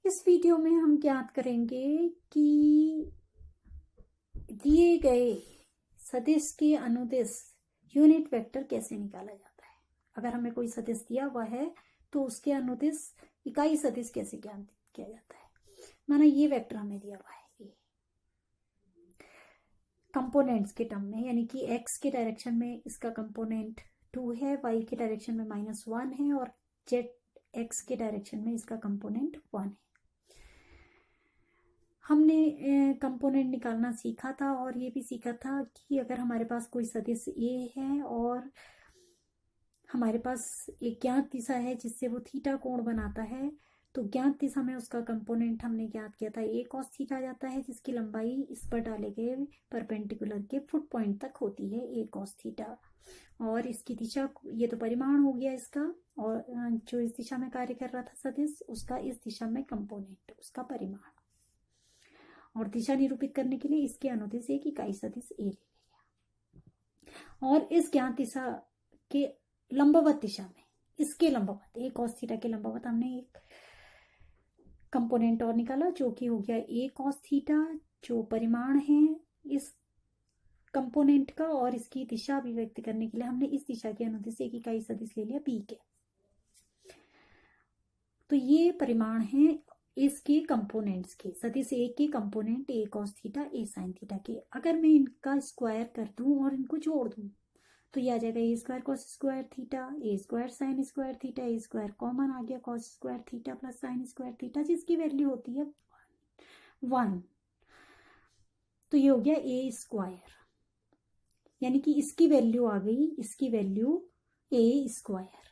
इस वीडियो में हम ज्ञात करेंगे कि दिए गए सदिश के अनुदिश यूनिट वेक्टर कैसे निकाला जाता है। अगर हमें कोई सदिश दिया हुआ है तो उसके अनुदिश इकाई सदिश कैसे ज्ञात किया जाता है। माना ये वेक्टर हमें दिया हुआ है कंपोनेंट्स के टर्म में, यानी कि x के डायरेक्शन में इसका कंपोनेंट 2 है, y के डायरेक्शन में -1 है और z x के डायरेक्शन में इसका कंपोनेंट 1 है। हमने कंपोनेंट निकालना सीखा था और ये भी सीखा था कि अगर हमारे पास कोई सदिश a है और हमारे पास एक ज्ञात दिशा है जिससे वो थीटा कोण बनाता है, तो ज्ञात दिशा में उसका कंपोनेंट हमने ज्ञात किया था a cos थीटा जाता है, जिसकी लंबाई इस पर डाले गए परपेंडिकुलर के फुट पॉइंट तक होती है a cos थीटा। और इसकी दिशा, ये तो परिमाण हो गया इसका, और जो इस दिशा में कार्य कर रहा था सदिश उसका इस दिशा में कंपोनेंट उसका परिमाण। और दिशा निरूपित करने के लिए इसके अनुदिश एक इकाई सदिश a ले लिया और इस ज्ञात दिशा के लंबवत दिशा में इसके लंबवत a cos थीटा के लंबवत हमने एक कंपोनेंट और निकाला जो कि हो गया a cos थीटा, जो परिमाण है इस कंपोनेंट का, और इसकी दिशा अभिव्यक्त करने के लिए हमने इस दिशा के अनुदिश एक इकाई सदिश ले लिया b के। तो ये परिमाण है इसके कंपोनेंट्स के, सदिश a के component a cos theta a sin theta के। अगर मैं इनका स्क्वायर कर दूं और इनको जोड़ दूं तो ये आ जाएगा a square cos square theta a square sin square theta, a square common आ गया cos square theta plus sin square theta, जिसकी वैल्यू होती है 1। तो ये हो गया a स्क्वायर, यानी कि इसकी वैल्यू आ गई, इसकी वैल्यू a स्क्वायर।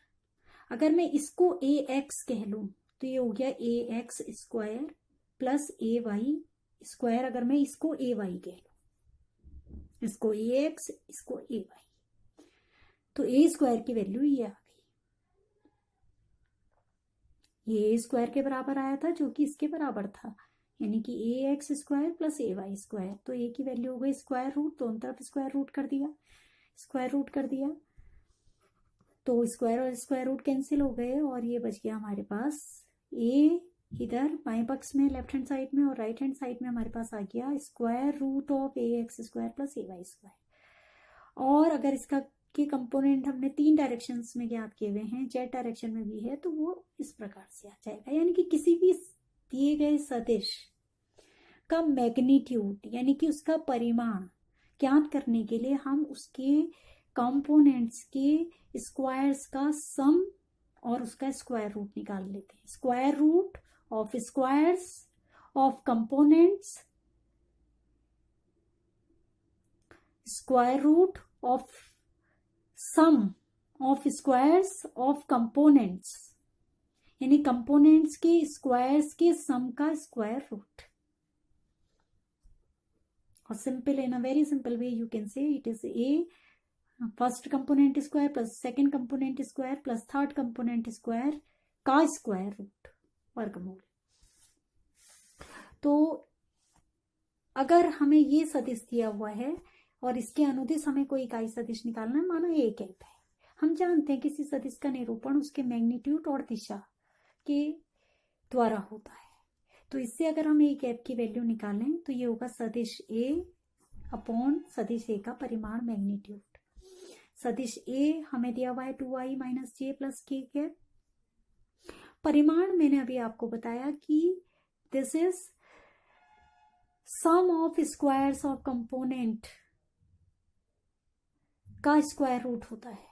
अगर मैं इसको ax कह लूं तो ये हो गया ax square plus ay square. अगर मैं इसको ay कह लूं, इसको ax इसको ay, तो a स्क्वायर की वैल्यू ये आ गई, ये a स्क्वायर के बराबर आया था जो कि इसके बराबर था, यानी कि ax square plus ay square. तो a की वैल्यू हो गई स्क्वायर रूट, दोनों तरफ स्क्वायर रूट कर दिया, स्क्वायर रूट कर दिया, तो स्क्वायर और स्क्वायर रूट कैंसिल हो गए और ये बच गया हमारे पास a इधर बाएं पक्ष में लेफ्ट हैंड साइड में, और राइट हैंड साइड में हमारे पास आ गया square root of ax square plus ay square. और अगर इसका के कंपोनेंट हमने 3 डायरेक्शंस में ज्ञात किए हुए हैं, जेड डायरेक्शन में भी है, तो वो इस प्रकार से आ जाएगा। यानी कि किसी भी दिए गए सदिश का मैग्नीट्यूड यानी कि उसका परिमाण ज्ञात करने के लिए हम उसके कंपोनेंट्स के स्क्वायर्स का सम और उसका स्क्वायर रूट निकाल लेते हैं। Square root of squares of components, square root of sum of squares of components, यानी कंपोनेंट्स के स्क्वायर्स के सम का स्क्वायर रूट। और simple, in a very simple way you can say it is a first component square plus second component square plus third component square का square root वर्गमूल। तो अगर हमें ये सदिश दिया हुआ है और इसके अनुदिश हमें कोई इकाई सदिश निकालना है, माना a कैप है, हम जानते हैं किसी सदिश का निरूपण उसके मैग्नीट्यूड और दिशा के द्वारा होता है। तो इससे अगर हम a कैप की वैल्यू निकालें तो ये होगा सदिश a अपॉन सदिश a का परिमाण मैग्नीट्यूड। सदिश a हमें दिया हुआ है 2i minus J plus k cap. परिमाण मैंने अभी आपको बताया कि this is sum of squares of component का स्क्वायर रूट होता है।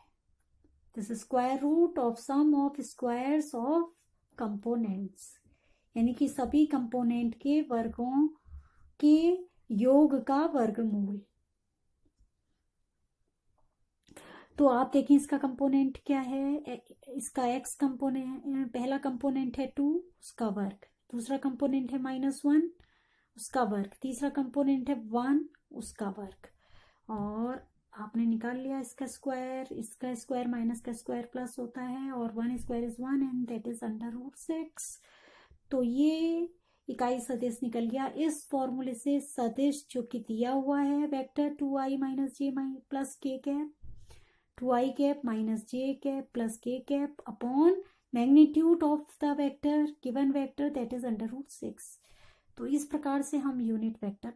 This is square root of sum of squares of components, यानी कि सभी कंपोनेंट के वर्गों के योग का वर्गमूल। तो आप देखें इसका कंपोनेंट क्या है, इसका x कंपोनेंट, पहला कंपोनेंट है 2 उसका वर्ग, दूसरा कंपोनेंट है -1 उसका वर्ग, तीसरा कंपोनेंट है 1 उसका वर्ग, और आपने निकाल लिया इसका स्क्वायर माइनस का स्क्वायर प्लस होता है, और 1 square is 1 and that is √6। तो ये इकाई सदिश निकल गया। इस फॉर्मूले से सदिश जो कि दिया हुआ है vector 2i minus J plus k cap, 2i cap minus J cap plus k cap upon magnitude of the vector given vector that is under root 6। तो इस प्रकार से हम यूनिट वेक्टर